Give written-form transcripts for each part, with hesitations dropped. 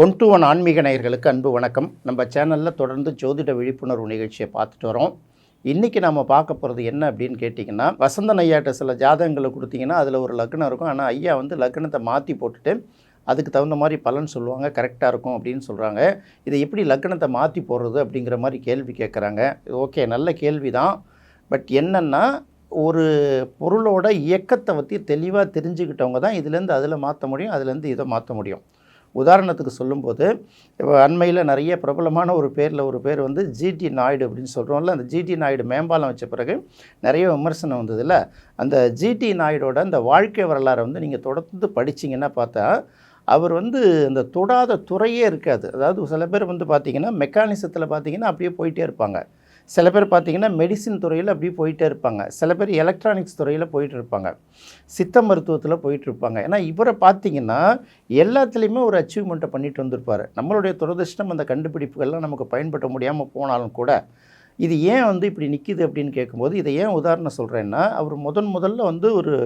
One to one ஆன்மீக நேயர்களுக்கு அன்பு வணக்கம். நம்ம சேனலில் தொடர்ந்து ஜோதிட விழிப்புணர்வு நிகழ்ச்சியை பார்த்துட்டு வரோம். இன்றைக்கி நம்ம பார்க்க போகிறது என்ன அப்படின்னு கேட்டிங்கன்னா, வசந்தன் ஐயாட்ட சில ஜாதகங்களை கொடுத்தீங்கன்னா அதில் ஒரு லக்னம் இருக்கும். ஆனால் ஐயா வந்து லக்னத்தை மாற்றி போட்டுட்டு அதுக்கு தகுந்த மாதிரி பலன் சொல்லுவாங்க, கரெக்டாக இருக்கும் அப்படின்னு சொல்கிறாங்க. இதை எப்படி லக்னத்தை மாற்றி போடுறது அப்படிங்கிற மாதிரி கேள்வி கேட்குறாங்க. ஓகே, நல்ல கேள்வி தான். பட் என்னென்னா, ஒரு பொருளோட இயக்கத்தை பற்றி தெளிவாக தெரிஞ்சுக்கிட்டவங்க தான் இதுலேருந்து அதில் மாற்ற முடியும், அதுலேருந்து இதை மாற்ற முடியும். உதாரணத்துக்கு சொல்லும்போது, இப்போ அண்மையில் நிறைய பிரபலமான ஒரு பேர் வந்து ஜிடி நாயுடு அப்படின்னு சொல்கிறோம்ல. அந்த ஜிடி நாயுடு மேம்பாலம் வச்ச பிறகு நிறைய விமர்சனம் வந்ததில்ல. அந்த ஜிடி நாயுடோட அந்த வாழ்க்கை வரலாறை வந்து நீங்கள் தொடர்ந்து படிச்சிங்கன்னா பார்த்தா, அவர் வந்து அந்த தொடாத துறையே இருக்காது. அதாவது சில பேர் வந்து பார்த்திங்கன்னா மெக்கானிசத்தில் பார்த்திங்கன்னா அப்படியே போயிட்டே இருப்பாங்க. சில பேர் பார்த்திங்கன்னா மெடிசின் துறையில் அப்படியே போயிட்டே இருப்பாங்க. சில பேர் எலக்ட்ரானிக்ஸ் துறையில் போயிட்டு இருப்பாங்க. சித்த மருத்துவத்தில் போயிட்டுருப்பாங்க. ஏன்னா இவரை பார்த்திங்கன்னா எல்லாத்துலேயுமே ஒரு அச்சீவ்மெண்ட்டை பண்ணிட்டு வந்திருப்பார். நம்மளுடைய துரதிர்ஷ்டம் அந்த கண்டுபிடிப்புகள்லாம் நமக்கு பயன்படுத்த முடியாமல் போனாலும் கூட, இது ஏன் வந்து இப்படி நிற்கிது அப்படின்னு கேட்கும்போது, இதை ஏன் உதாரணம் சொல்கிறேன்னா, அவர் முதல்ல வந்து ஒரு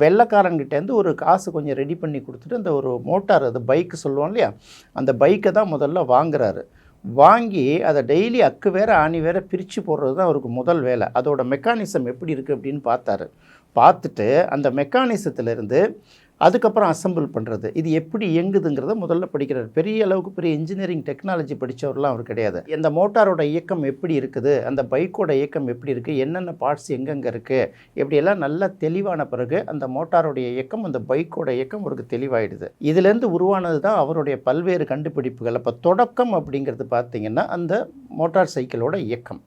வெள்ளைக்காரங்கிட்டேருந்து ஒரு காசு கொஞ்சம் ரெடி பண்ணி கொடுத்துட்டு அந்த ஒரு மோட்டார், அது பைக்கு சொல்லுவோம் இல்லையா, அந்த பைக்கை தான் முதல்ல வாங்குறாரு. வாங்கி அதை டெய்லி அக்கு வேறு ஆணி வேறு பிரித்து போடுறது தான் அவருக்கு முதல் வேலை. அதோட மெக்கானிசம் எப்படி இருக்குது அப்படின்னு பார்த்துட்டு அந்த மெக்கானிசத்துலேருந்து அதுக்கப்புறம் அசம்பிள் பண்ணுறது, இது எப்படி இயங்குதுங்கிறத முதல்ல படிக்கிறார். பெரிய அளவுக்கு பெரிய இன்ஜினியரிங் டெக்னாலஜி படித்தவரெலாம் அவர் கிடையாது. இந்த மோட்டாரோட இயக்கம் எப்படி இருக்குது, அந்த பைக்கோட இயக்கம் எப்படி இருக்குது, என்னென்ன பார்ட்ஸ் எங்கெங்கே இருக்குது, இப்படியெல்லாம் நல்லா தெளிவான பிறகு அந்த மோட்டாரோடைய இயக்கம், அந்த பைக்கோட இயக்கம் அவருக்கு தெளிவாயிடுது. இதுலேருந்து உருவானது தான் அவருடைய பல்வேறு கண்டுபிடிப்புகள். அப்போ தொடக்கம் அப்படிங்கிறது பார்த்திங்கன்னா அந்த மோட்டார் சைக்கிளோட இயக்கம்.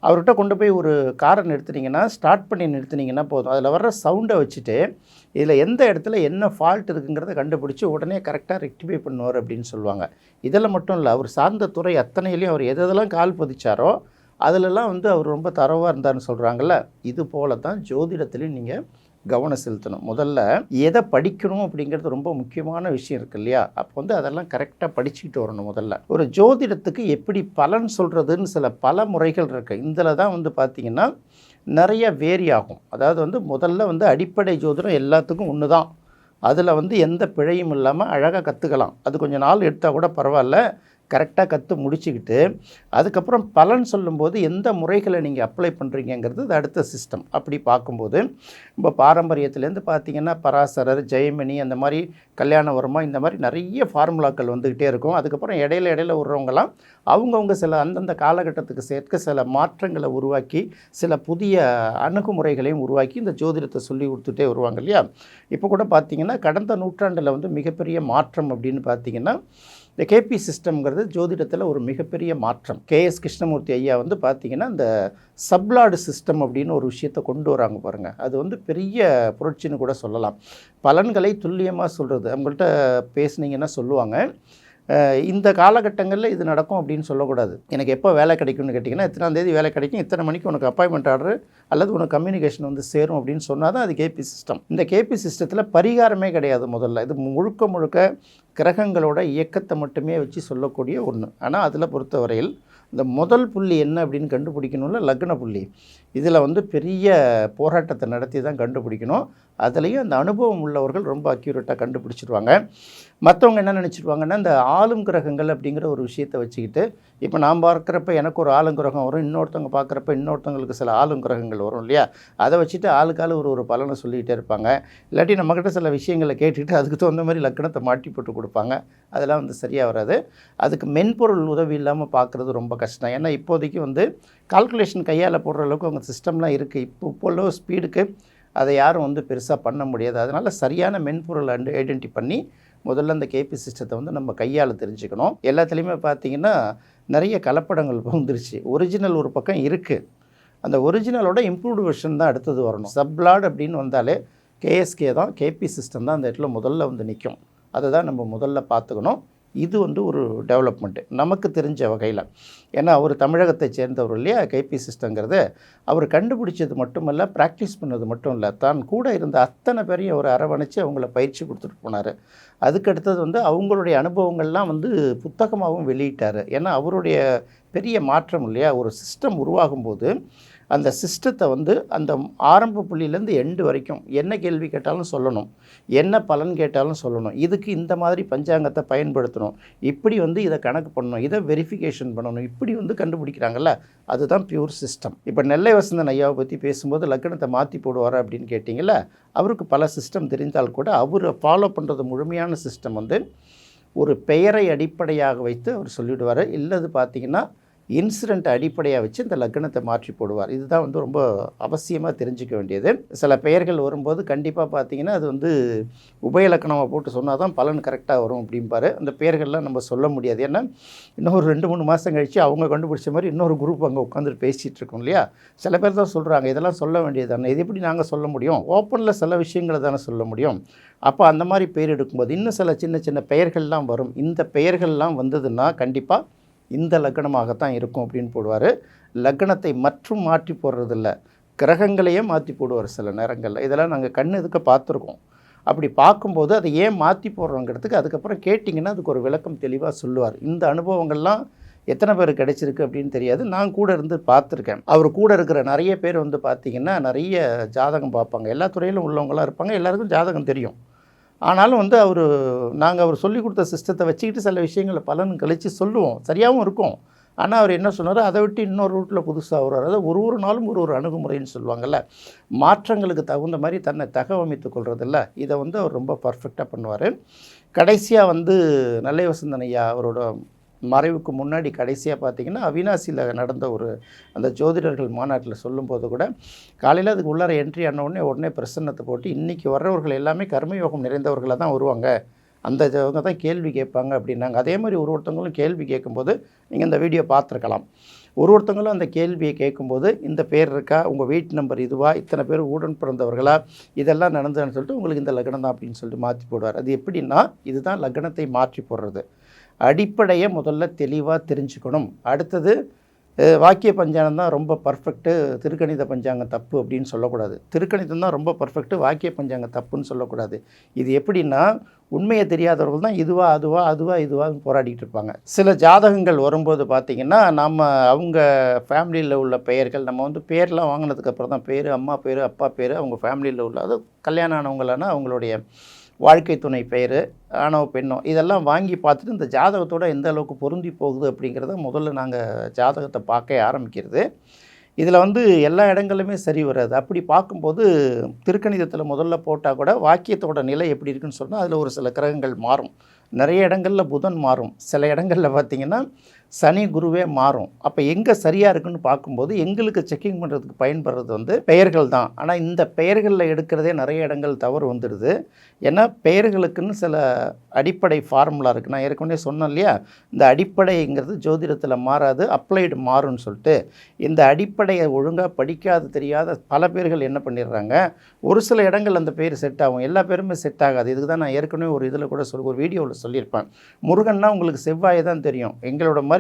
அவர்கிட்ட கொண்டு போய் ஒரு காரை நிறுத்துனீங்கன்னா, ஸ்டார்ட் பண்ணி நிறுத்துனீங்கன்னா போதும், அதில் வர்ற சவுண்டை வச்சுட்டு இதில் எந்த இடத்துல என்ன ஃபால்ட் இருக்குங்கிறத கண்டுபிடிச்சி உடனே கரெக்டாக ரெக்டிஃபை பண்ணுவார் அப்படின்னு சொல்லுவாங்க. இதில் மட்டும் இல்லை, அவர் சார்ந்த துறை அத்தனையிலையும் அவர் எதெல்லாம் கால் பதிச்சாரோ அதிலெல்லாம் வந்து அவர் ரொம்ப தரவாக இருந்தார்னு சொல்கிறாங்கல்ல. இது போல தான் ஜோதிடத்துலேயும் நீங்கள் கவனம் செலுத்தணும். முதல்ல எதை படிக்கணும் அப்படிங்கிறது ரொம்ப முக்கியமான விஷயம் இருக்குது இல்லையா. அப்போ வந்து அதெல்லாம் கரெக்டாக படிச்சுக்கிட்டு வரணும். முதல்ல ஒரு ஜோதிடத்துக்கு எப்படி பலன் சொல்கிறதுன்னு பல முறைகள் இருக்குது. இதில் தான் வந்து பார்த்திங்கன்னா நிறைய வேரி ஆகும். அதாவது வந்து முதல்ல வந்து அடிப்படை ஜோதிடம் எல்லாத்துக்கும் ஒன்று தான். அதில் வந்து எந்த பிழையும் இல்லாமல் அழகாக கற்றுக்கலாம். அது கொஞ்சம் நாள் எடுத்தால் கூட பரவாயில்ல, கரெக்டாக கற்று முடிச்சுக்கிட்டு அதுக்கப்புறம் பலன் சொல்லும்போது எந்த முறைகளை நீங்கள் அப்ளை பண்ணுறீங்கிறது அது அடுத்த சிஸ்டம். அப்படி பார்க்கும்போது இப்போ பாரம்பரியத்துலேருந்து பார்த்திங்கன்னா பராசரர், ஜெயமணி, அந்த மாதிரி கல்யாணவர்மா, இந்த மாதிரி நிறைய ஃபார்முலாக்கள் வந்துக்கிட்டே இருக்கும். அதுக்கப்புறம் இடையில விடுறவங்களாம் அவங்கவுங்க சில அந்தந்த காலகட்டத்துக்கு சேர்க்க சில மாற்றங்களை உருவாக்கி சில புதிய அணுகுமுறைகளையும் உருவாக்கி இந்த ஜோதிடத்தை சொல்லி கொடுத்துட்டே வருவாங்க இல்லையா. இப்போ கூட பார்த்திங்கன்னா கடந்த நூற்றாண்டில் வந்து மிகப்பெரிய மாற்றம் அப்படின்னு பார்த்திங்கன்னா இந்த கேபி சிஸ்டம்ங்கிறது ஜோதிடத்தில் ஒரு மிகப்பெரிய மாற்றம். கேஎஸ் கிருஷ்ணமூர்த்தி ஐயா வந்து பார்த்திங்கன்னா இந்த சப்லாடு சிஸ்டம் அப்படின்னு ஒரு விஷயத்தை கொண்டு வராங்க பாருங்கள். அது வந்து பெரிய புரட்சின்னு கூட சொல்லலாம். பலன்களை துல்லியமாக சொல்கிறது. அவங்கள்ட்ட பேசுனீங்கன்னா சொல்லுவாங்க, இந்த காலகட்டங்களில் இது நடக்கும் அப்படின்னு சொல்லக்கூடாது. எனக்கு எப்போ வேலை கிடைக்கும்னு கேட்டிங்கன்னா, இத்தனாம் தேதி வேலை கிடைக்கும், இத்தனை மணிக்கு உனக்கு அப்பாயின்மெண்ட் ஆர்டர் அல்லது உனக்கு கம்யூனிகேஷன் வந்து சேரும் அப்படின்னு சொன்னால் தான் அது கேபி சிஸ்டம். இந்த கேபி சிஸ்டத்தில் பரிகாரமே கிடையாது. முதல்ல இது முழுக்க கிரகங்களோட இயக்கத்தை மட்டுமே வச்சு சொல்லக்கூடிய ஒன்று. ஆனால் அதில் பொறுத்தவரையில் இந்த முதல் புள்ளி என்ன அப்படின்னு கண்டுபிடிக்கணும்ல, லக்ன புள்ளி. இதில் வந்து பெரிய போராட்டத்தை நடத்தி தான் கண்டுபிடிக்கணும். அதுலேயும் அந்த அனுபவம் உள்ளவர்கள் ரொம்ப அக்யூரேட்டாக கண்டுபிடிச்சிருவாங்க. மற்றவங்க என்ன நினச்சிருவாங்கன்னா, இந்த ஆளும் கிரகங்கள் அப்படிங்கிற ஒரு விஷயத்தை வச்சுக்கிட்டு, இப்போ நான் பார்க்குறப்ப எனக்கு ஒரு ஆளும் கிரகம் வரும், இன்னொருத்தவங்க பார்க்குறப்ப இன்னொருத்தவங்களுக்கு சில ஆளும் கிரகங்கள் வரும் இல்லையா. அதை வச்சுட்டு ஆளுக்கால் ஒரு பலனை சொல்லிகிட்டே இருப்பாங்க. இல்லாட்டி நம்மக்கிட்ட சில விஷயங்களை கேட்டுக்கிட்டு அதுக்கு தகுந்த மாதிரி லக்கணத்தை மாட்டி போட்டு கொடுப்பாங்க. அதெல்லாம் வந்து சரியாக வராது. அதுக்கு மென்பொருள் உதவி இல்லாமல் பார்க்குறது ரொம்ப கஷ்டம். ஏன்னா இப்போதைக்கு வந்து கால்குலேஷன் கையால் போடுற அளவுக்கு அவங்க சிஸ்டம்லாம் இருக்குது. இப்போ உள்ள ஸ்பீடுக்கு அதை யாரும் வந்து பெருசாக பண்ண முடியாது. அதனால் சரியான மென்பொருள் ஐடென்டி பண்ணி முதல்ல அந்த கேபி சிஸ்டத்தை வந்து நம்ம கையால் தெரிஞ்சுக்கணும். எல்லாத்துலேயுமே பார்த்திங்கன்னா நிறைய கலப்படங்கள் வந்துருச்சு. ஒரிஜினல் ஒரு பக்கம் இருக்குது, அந்த ஒரிஜினலோட இம்ப்ரூவ்டு வெர்ஷன் தான் அடுத்தது வரணும். சப்லாட் அப்படின்னு வந்தாலே கேஎஸ்கே தான், கேபி சிஸ்டம் தான் அந்த இடத்துல முதல்ல வந்து நிற்கும். அதை தான் நம்ம முதல்ல பார்த்துக்கணும். இது வந்து ஒரு டெவலப்மெண்ட்டு நமக்கு தெரிஞ்ச வகையில். ஏன்னா அவர் தமிழகத்தை சேர்ந்தவர் இல்லையா. கேபி சிஸ்டங்கிறது அவர் கண்டுபிடிச்சது மட்டுமல்ல, ப்ராக்டிஸ் பண்ணது மட்டும் இல்லை, தான் கூட இருந்த அத்தனை பேரையும் அவர் அரவணைச்சு அவங்கள பயிற்சி கொடுத்துட்டு போனார். அதுக்கடுத்தது வந்து அவங்களுடைய அனுபவங்கள்லாம் வந்து புத்தகமாகவும் வெளியிட்டார். ஏன்னா அவருடைய பெரிய மாற்றம் இல்லையா. ஒரு சிஸ்டம் உருவாகும்போது அந்த சிஸ்டத்தை வந்து அந்த ஆரம்ப புள்ளியிலேருந்து எண்டு வரைக்கும் என்ன கேள்வி கேட்டாலும் சொல்லணும், என்ன பலன் கேட்டாலும் சொல்லணும், இதுக்கு இந்த மாதிரி பஞ்சாங்கத்தை பயன்படுத்தணும், இப்படி வந்து இதை கணக்கு பண்ணணும், இதை வெரிஃபிகேஷன் பண்ணணும், இப்படி வந்து கண்டுபிடிக்கிறாங்கல்ல, அதுதான் பியூர் சிஸ்டம். இப்போ நெல்லை வசந்தன் ஐயாவை பற்றி பேசும்போது லக்னத்தை மாற்றி போடுவார் அப்படின்னு கேட்டிங்கள, அவருக்கு பல சிஸ்டம் தெரிந்தால் கூட அவர் ஃபாலோ பண்ணுறது முழுமையான சிஸ்டம் வந்து ஒரு பெயரை அடிப்படையாக வைத்து அவர் சொல்லிவிடுவார். இல்லது பார்த்திங்கன்னா இன்சிடென்ட் அடிப்படையாக வச்சு இந்த லக்னத்தை மாற்றி போடுவார். இதுதான் வந்து ரொம்ப அவசியமாக தெரிஞ்சிக்க வேண்டியது. சில பெயர்கள் வரும்போது கண்டிப்பாக பார்த்திங்கன்னா அது வந்து உபயலக்கணமாக போட்டு சொன்னால் தான் பலன் கரெக்டாக வரும் அப்படிம்பாரு. அந்த பெயர்கள்லாம் நம்ம சொல்ல முடியாது. ஏன்னா இன்னொரு 2-3 மாதம் கழித்து அவங்க கண்டுபிடிச்ச மாதிரி இன்னொரு குரூப் அங்கே உட்காந்துட்டு பேசிகிட்டு இருக்கோம் இல்லையா. சில பேர் தான் சொல்கிறாங்க இதெல்லாம் சொல்ல வேண்டியது தானே, இது எப்படி நாங்கள் சொல்ல முடியும், ஓப்பனில் சில விஷயங்களை தானே சொல்ல முடியும். அப்போ அந்த மாதிரி பெயர் எடுக்கும்போது இன்னும் சில சின்ன சின்ன பெயர்கள்லாம் வரும். இந்த பெயர்கள்லாம் வந்ததுன்னா கண்டிப்பாக இந்த லக்னமாகத்தான் இருக்கும் அப்படின்னு போடுவார். லக்னத்தை மற்றும் மாற்றி போடுறதில்ல, கிரகங்களையே மாற்றி போடுவார் சில நேரங்களில். இதெல்லாம் நாங்கள் கண் எதுக்க பார்த்துருக்கோம். அப்படி பார்க்கும்போது அதை ஏன் மாற்றி போடுறோங்கிறதுக்கு அதுக்கப்புறம் கேட்டிங்கன்னா அதுக்கு ஒரு விளக்கம் தெளிவாக சொல்லுவார். இந்த அனுபவங்கள்லாம் எத்தனை பேர் கிடைச்சிருக்கு அப்படின்னு தெரியாது. நான் கூட இருந்து பார்த்துருக்கேன். அவர் கூட இருக்கிற நிறைய பேர் வந்து பார்த்திங்கன்னா நிறைய ஜாதகம் பார்ப்பாங்க. எல்லா துறையிலும் உள்ளவங்களாம் இருப்பாங்க, எல்லாருக்கும் ஜாதகம் தெரியும். ஆனாலும் வந்து அவர் சொல்லிக் கொடுத்த சிஸ்டத்தை வச்சுக்கிட்டு சில விஷயங்களை பலன் கழித்து சொல்லுவோம், சரியாகவும் இருக்கும். ஆனால் அவர் என்ன சொன்னார், அதை விட்டு இன்னொரு ரூட்டில் புதுசாக வருவார். அதாவது ஒரு நாளும் ஒரு அணுகுமுறைன்னு சொல்லுவாங்கள்ல, மாற்றங்களுக்கு தகுந்த மாதிரி தன்னை தகவமைத்து கொள்றதில்ல, இதை வந்து அவர் ரொம்ப பர்ஃபெக்டாக பண்ணுவார். கடைசியாக வந்து நெல்லை வசந்தன் ஐயா அவரோட மறைவுக்கு முன்னாடி கடைசியாக பார்த்திங்கன்னா அவினாசியில் நடந்த அந்த ஜோதிடர்கள் மாநாட்டில் சொல்லும்போது கூட காலையில் அதுக்கு உள்ளார என்ட்ரி உடனே பிரசன்னத்தை போட்டு இன்றைக்கி வர்றவர்கள் எல்லாமே கர்மயோகம் நிறைந்தவர்களாக தான் வருவாங்க, அந்த அவங்க தான் கேள்வி கேட்பாங்க அப்படின்னாங்க. அதே மாதிரி ஒருத்தவங்களும் கேள்வி கேட்கும்போது நீங்கள் இந்த வீடியோ பார்த்துருக்கலாம். ஒருத்தவங்களும் அந்த கேள்வியை கேட்கும்போது இந்த பேர் இருக்கா, உங்கள் வீட்டு நம்பர் இதுவா, இத்தனை பேர் உடன் பிறந்தவர்களா, இதெல்லாம் நடந்ததுன்னு சொல்லிட்டு உங்களுக்கு இந்த லக்னம் தான் அப்படின்னு சொல்லிட்டு மாற்றி போடுவார். அது எப்படின்னா இதுதான் லக்னத்தை மாற்றி போடுறது. அடிப்படையை முதல்ல தெளிவாக தெரிஞ்சுக்கணும். அடுத்தது வாக்கிய பஞ்சாங்கம் தான் ரொம்ப பர்ஃபெக்ட்டு, திருக்கணித பஞ்சாங்கம் தப்பு அப்படின்னு சொல்லக்கூடாது. திருக்கணிதம் தான் ரொம்ப பர்ஃபெக்ட்டு, வாக்கிய பஞ்சாங்கம் தப்புன்னு சொல்லக்கூடாது. இது எப்படின்னா உண்மையை தெரியாதவர்கள் தான் இதுவான்னு போராடிட்டு இருப்பாங்க. சில ஜாதகங்கள் வரும்போது பார்த்திங்கன்னா அவங்க ஃபேமிலியில் உள்ள பெயர்கள் நம்ம வந்து பேர்லாம் வாங்கினதுக்கப்புறம் தான் பேர், அம்மா பேர், அப்பா பேர், அவங்க ஃபேமிலியில் உள்ள அது கல்யாணம் ஆனவங்களானா அவங்களுடைய வாழ்க்கை துணை பெயர், ஆணோ பெண்ணோ, இதெல்லாம் வாங்கி பார்த்துட்டு இந்த ஜாதகத்தோடு எந்த அளவுக்கு பொருந்தி போகுது அப்படிங்கிறத முதல்ல நாங்கள் ஜாதகத்தை பார்க்க ஆரம்பிக்கிறது. இதில் வந்து எல்லா இடங்களுமே சரி வராது. அப்படி பார்க்கும்போது திருக்கணிதத்தில் முதல்ல போட்டால் கூட வாக்கியத்தோட நிலை எப்படி இருக்குன்னு சொன்னால் அதில் ஒரு சில கிரகங்கள் மாறும். நிறைய இடங்களில் புதன் மாறும், சில இடங்களில் பார்த்திங்கன்னா சனி குருவே மாறும். அப்போ எங்கே சரியாக இருக்குன்னு பார்க்கும்போது எங்களுக்கு செக்கிங் பண்ணுறதுக்கு பயன்படுறது வந்து பெயர்கள் தான். ஆனால் இந்த பெயர்களில் எடுக்கிறதே நிறைய இடங்கள் தவறு வந்துடுது. ஏன்னா பெயர்களுக்குன்னு சில அடிப்படை ஃபார்முலா இருக்குது. நான் ஏற்கனவே சொன்னேன் இல்லையா, இந்த அடிப்படைங்கிறது ஜோதிடத்தில் மாறாது, அப்ளைடு மாறும்னு சொல்லிட்டு. இந்த அடிப்படையை ஒழுங்காக படிக்காது தெரியாத பல பேர்கள் என்ன பண்ணிடுறாங்க, ஒரு சில இடங்கள் அந்த பேர் செட் ஆகும், எல்லா பேருமே செட் ஆகாது. இதுக்கு தான் நான் ஏற்கனவே ஒரு இதில் கூட ஒரு வீடியோவில் சொல்லியிருப்பேன். முருகன்னா உங்களுக்கு செவ்வாய் தான் தெரியும். எங்களோட மாதிரி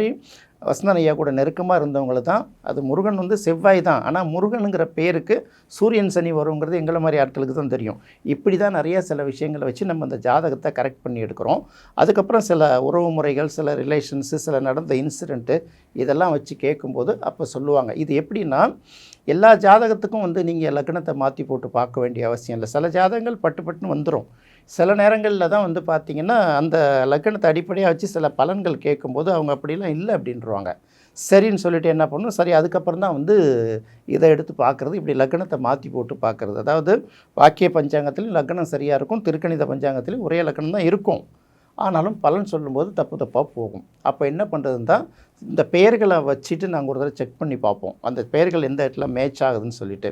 வசந்தன் ஐயா கூட நெருக்கமாக இருந்தவங்களுக்கு தான் அது முருகன் வந்து செவ்வாய் தான். ஆனால் முருகனுங்கிற பேருக்கு சூரியன் சனி வருங்கிறது எங்களை மாதிரி ஆட்களுக்கு தான் தெரியும். இப்படி தான் நிறைய சில விஷயங்களை வச்சு நம்ம அந்த ஜாதகத்தை கரெக்ட் பண்ணி எடுக்கிறோம். அதுக்கப்புறம் சில உறவு முறைகள், சில ரிலேஷன்ஸு, சில நடந்த இன்சிடெண்ட்டு இதெல்லாம் வச்சு கேட்கும்போது அப்போ சொல்லுவாங்க. இது எப்படின்னா எல்லா ஜாதகத்துக்கும் வந்து நீங்கள் லக்னத்தை மாற்றி போட்டு பார்க்க வேண்டிய அவசியம் இல்லை. சில ஜாதகங்கள் பட்டுன்னு வந்துடும். சில நேரங்களில் தான் வந்து பார்த்திங்கன்னா அந்த லக்னத்தை அடிப்படையாக வச்சு சில பலன்கள் கேட்கும்போது அவங்க அப்படிலாம் இல்லை அப்படின்றாங்க. சரின்னு சொல்லிட்டு என்ன பண்ணணும், சரி அதுக்கப்புறம் தான் வந்து இதை எடுத்து பார்க்குறது, இப்படி லக்னத்தை மாற்றி போட்டு பார்க்குறது. அதாவது வாக்கிய பஞ்சாங்கத்துலேயும் லக்னம் சரியாக இருக்கும், திருக்கணித பஞ்சாங்கத்துலேயும் ஒரே லக்னம் தான் இருக்கும். ஆனாலும் பலன் சொல்லும்போது தப்பாக போகும். அப்போ என்ன பண்ணுறதுன்னு தான் இந்த பெயர்களை வச்சுட்டு நாங்கள் ஒரு தடவை செக் பண்ணி பார்ப்போம், அந்த பெயர்கள் எந்த இடத்துல மேட்ச் ஆகுதுன்னு சொல்லிட்டு.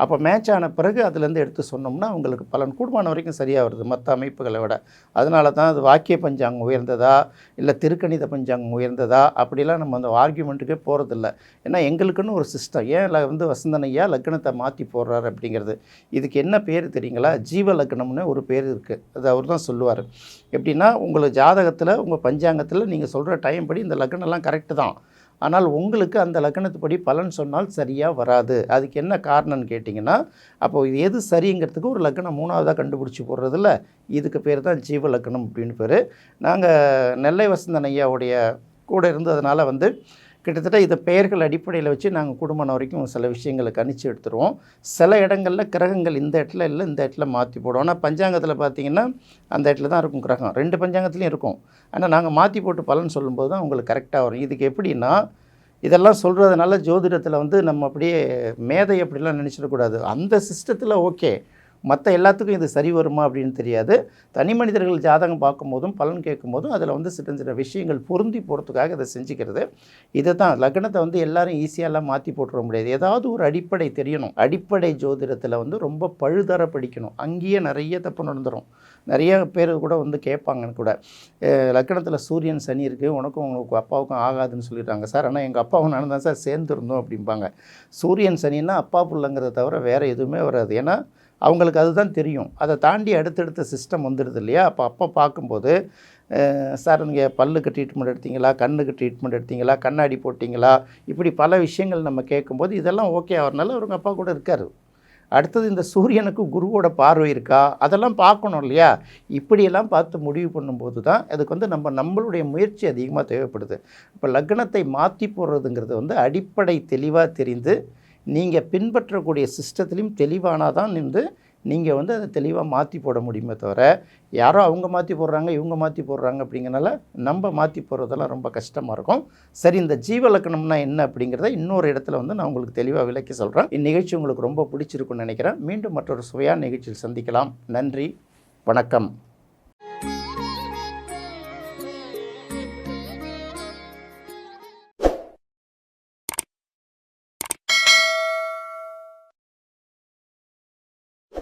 அப்போ மேட்ச் ஆன பிறகு அதுலேருந்து எடுத்து சொன்னோம்னா அவங்களுக்கு பலன் கூடுமான வரைக்கும் சரியாக வருது மற்ற அமைப்புகளை விட. அதனால தான் அது வாக்கிய பஞ்சாங்கம் உயர்ந்ததா இல்லை திருக்கணித பஞ்சாங்கம் உயர்ந்ததா அப்படிலாம் நம்ம அந்த ஆர்கியூமெண்ட்டுக்கே போகிறதில்ல. ஏன்னா எங்களுக்குன்னு ஒரு சிஸ்டம். ஏன் வந்து வசந்தன் ஐயா லக்னத்தை மாற்றி போடுறாரு அப்படிங்கிறது. இதுக்கு என்ன பேர் தெரியுங்களா, ஜீவ லக்னம்னு ஒரு பேர் இருக்குது. அது அவர் தான் சொல்லுவார். எப்படின்னா உங்களுக்கு ஜாதகத்தில் உங்கள் பஞ்சாங்கத்தில் நீங்கள் சொல்கிற டைம் படி இந்த லக்னம்லாம் கரெக்டு தான், ஆனால் உங்களுக்கு அந்த லக்னத்துப்படி பலன் சொன்னால் சரியாக வராது. அதுக்கு என்ன காரணம்னு கேட்டிங்கன்னா அப்போது இது எது சரிங்கிறதுக்கு ஒரு லக்னம் மூணாவதாக கண்டுபிடிச்சி போடுறதில்ல, இதுக்கு பேர் தான் ஜீவ லக்னம் அப்படின்னு பேர். நாங்கள் நெல்லை வசந்தன் ஐயாவுடைய கூட இருந்ததுனால வந்து கிட்டத்தட்ட இதை பெயர்கள் அடிப்படையில் வச்சு நாங்கள் குடும்பம் வரைக்கும் சில விஷயங்களை கணிச்சு எடுத்துருவோம். சில இடங்களில் கிரகங்கள் இந்த இடத்துல இல்லை, இந்த இடத்துல மாற்றி போடுவோம். ஆனால் பஞ்சாங்கத்தில் பார்த்தீங்கன்னா அந்த இடத்துல தான் இருக்கும் கிரகம். 2 பஞ்சாங்கத்துலேயும் இருக்கும். ஆனால் நாங்கள் மாற்றி போட்டு பலன் சொல்லும்போது தான் உங்களுக்கு கரெக்டாக வரும். இதுக்கு எப்படின்னா, இதெல்லாம் சொல்கிறதுனால ஜோதிடத்தில் வந்து நம்ம அப்படியே மேதை அப்படிலாம் நினச்சிடக்கூடாது. அந்த சிஸ்டத்தில் ஓகே, மற்ற எல்லாத்துக்கும் இது சரி வருமா அப்படின்னு தெரியாது. தனி மனிதர்கள் ஜாதகம் பார்க்கும்போதும் பலன் கேட்கும்போதும் அதில் வந்து சில விஷயங்கள் பொருந்தி போகிறதுக்காக இதை செஞ்சுக்கிறது. இதை தான் லக்னத்தை வந்து எல்லாரும் ஈஸியாலாம் மாற்றி போட்டுற முடியாது. ஏதாவது ஒரு அடிப்படை தெரியணும். அடிப்படை ஜோதிடத்தில் வந்து ரொம்ப பழுதர படிக்கணும். அங்கேயே நிறைய தப்பு நடந்துடும். நிறைய பேர் கூட வந்து கேட்பாங்கன்னு கூட, லக்னத்தில் சூரியன் சனி இருக்குது, உனக்கும் உங்களுக்கு அப்பாவுக்கும் ஆகாதுன்னு சொல்லிடுறாங்க சார். ஆனால் எங்கள் அப்பாவும் நானும் தான் சார் சேர்ந்துருந்தோம் அப்படிம்பாங்க. சூரியன் சனின்னா அப்பா பிள்ளைங்கிறத தவிர வேறு எதுவுமே வராது. ஏன்னா அவங்களுக்கு அதுதான் தெரியும். அதை தாண்டி அடுத்தடுத்த சிஸ்டம் வந்துடுது இல்லையா? அப்போ பார்க்கும்போது சார் நீங்கள் பல்லுக்கு ட்ரீட்மெண்ட் எடுத்தீங்களா, கண்ணுக்கு ட்ரீட்மெண்ட் எடுத்தீங்களா, கண்ணாடி போட்டிங்களா, இப்படி பல விஷயங்கள் நம்ம கேட்கும்போது இதெல்லாம் ஓகே ஆகிறனால அவங்க அப்பா கூட இருக்கார். அடுத்தது இந்த சூரியனுக்கு குருவோட பார்வை இருக்கா, அதெல்லாம் பார்க்கணும் இல்லையா? இப்படியெல்லாம் பார்த்து முடிவு பண்ணும்போது தான் அதுக்கு வந்து நம்மளுடைய முயற்சி அதிகமாக தேவைப்படுது. இப்போ லக்னத்தை மாற்றி போடுறதுங்கிறது வந்து அடிப்படை தெளிவாக தெரிந்து நீங்கள் பின்பற்றக்கூடிய சிஸ்டத்துலேயும் தெளிவானால் தான் நீங்கள் வந்து அதை தெளிவாக மாற்றி போட முடியுமே தவிர, யாரோ அவங்க மாற்றி போடுறாங்க, இவங்க மாற்றி போடுறாங்க அப்படிங்கிறனால நம்ம மாற்றி போடுறதெல்லாம் ரொம்ப கஷ்டமாக இருக்கும். சரி, இந்த ஜீவலக்கணம்னா என்ன அப்படிங்கிறத இன்னொரு இடத்துல வந்து நான் உங்களுக்கு தெளிவாக விளக்கி சொல்கிறேன். இந்நிகழ்ச்சி உங்களுக்கு ரொம்ப பிடிச்சிருக்குன்னு நினைக்கிறேன். மீண்டும் மற்றொரு சுவையான நிகழ்ச்சியில் சந்திக்கலாம். நன்றி, வணக்கம்.